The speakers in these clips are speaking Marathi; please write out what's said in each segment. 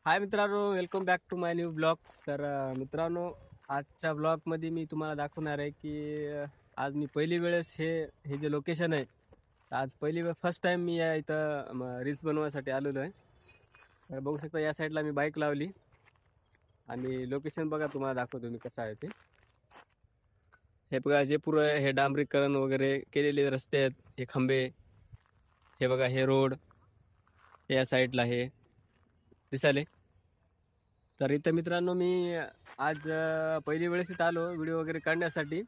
हाय मित्रांनो, welcome back to my new blog. तर मित्रांनो, आजच्या ब्लॉगमध्ये मी तुम्हाला दाखवणार आहे की आज मी पहिली वेळेस हे हे जे लोकेशन आहे, आज पहिली वेळ फर्स्ट टाइम मी या इथं रील्स बनवण्यासाठी आलेलो आहे. तर बघू शकता या साईडला मी बाईक लावली आणि लोकेशन बघा, तुम्हाला दाखवतो मी कसं आहे ते. हे बघा, जे पुरं हे डांबरीकरण वगैरे केलेले रस्ते आहेत, हे खंबे, हे बघा हे रोड, हे या साईडला हे दिसाले. तर इथं मित्रांनो मी आज पहिली वेळेस इथं आलो व्हिडिओ वगैरे काढण्यासाठी.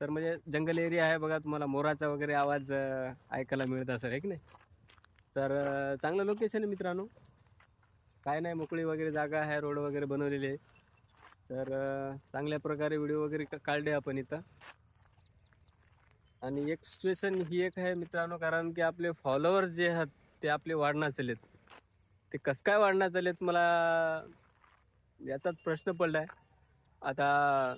तर म्हणजे जंगल एरिया आहे बघा, तुम्हाला मोराचा वगैरे आवाज ऐकायला मिळत असेल आहे की नाही. तर चांगलं लोकेशन आहे मित्रांनो, काय नाही, मोकळी वगैरे जागा आहे, रोड वगैरे बनवलेले आहे. तर चांगल्या प्रकारे व्हिडिओ वगैरे काढले आपण इथं. आणि एक सिच्युएशन ही एक आहे मित्रांनो, कारण की आपले फॉलोअर्स जे आहेत ते आपले वाढणार चालेत. ते कसं काय वाढणार चालेत, मला याचाच प्रश्न पडलाय. आता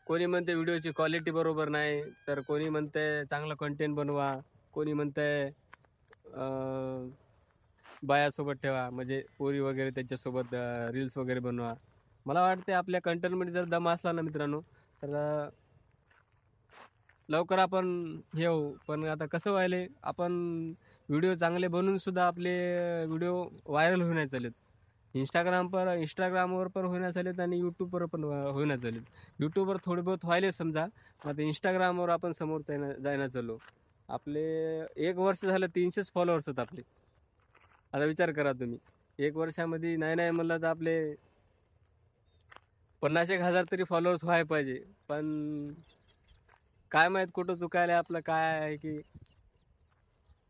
कोणी म्हणते व्हिडिओची क्वालिटी बरोबर नाही, तर कोणी म्हणते चांगलं कंटेंट बनवा, कोणी म्हणते बायासोबत ठेवा, म्हणजे पोरी वगैरे त्याच्यासोबत रील्स वगैरे बनवा. मला वाटते आपल्या कंटेंटमध्ये जर दम असला ना मित्रांनो, तर लवकर आपण हे होऊ. पण आता कसं व्हायले, आपण व्हिडिओ चांगले बनवून सुद्धा आपले व्हिडिओ व्हायरल होण्यात चालेत. इंस्टाग्रामवर पण होण्यात चालेत आणि यूट्यूबवर पण होण्यात चालेत. यूट्यूबवर थोडे बहुत व्हायले समजा, आता इंस्टाग्रामवर आपण समोर जायना चाललो. आपले 1 वर्ष झालं 300 फॉलोअर्स आहेत आपले. आता विचार करा तुम्ही, 1 वर्षामध्ये नाही नाही म्हणलं तर आपले 50,000 तरी फॉलोअर्स व्हायला पाहिजे. पण काय माहीत कुठं चुकायला आपलं काय आहे की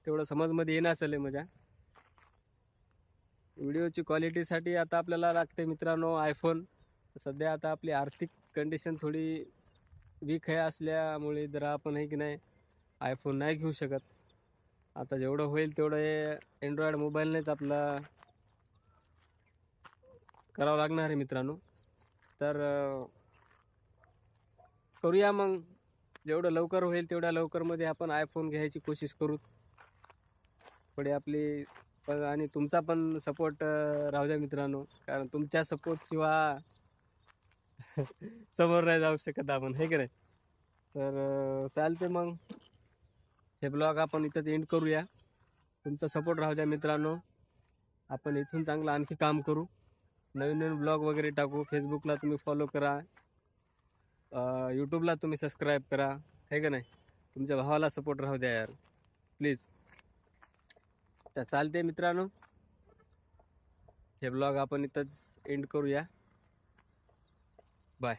तेवढं समजमध्ये येणं चालेल माझ्या. व्हिडिओची क्वालिटीसाठी आता आपल्याला लागते मित्रांनो आयफोन. सध्या आता आपली आर्थिक कंडिशन थोडी वीक आहे, असल्यामुळे जरा आपण आहे की नाही आयफोन नाही घेऊ शकत. आता जेवढं होईल तेवढं हे अँड्रॉइड मोबाईलनेच आपला करावं लागणार आहे मित्रांनो. तर करूया मग, जेवढं लवकर होईल तेवढ्या लवकरमध्ये आपण आयफोन घ्यायची कोशिश करू. थोडी आपली आणि तुमचा पण सपोर्ट राहू द्या मित्रांनो, कारण तुमच्या सपोर्टशिवाय समोर नाही जाऊ शकत आपण, हे की नाही. तर चालते मग, हे ब्लॉग आपण इथंच एंड करूया. तुमचा सपोर्ट राहू द्या मित्रांनो, आपण इथून चांगलं आणखी काम करू, नवीन नवीन ब्लॉग वगैरे टाकू. फेसबुकला तुम्ही फॉलो करा, यूट्यूबला तुम्ही सबस्क्राईब करा, हे का नाही. तुमच्या भावाला सपोर्ट राहू द्या यार, प्लीज. तर चालते मित्रांनो, हे ब्लॉग आपण इथंच एंड करूया. बाय.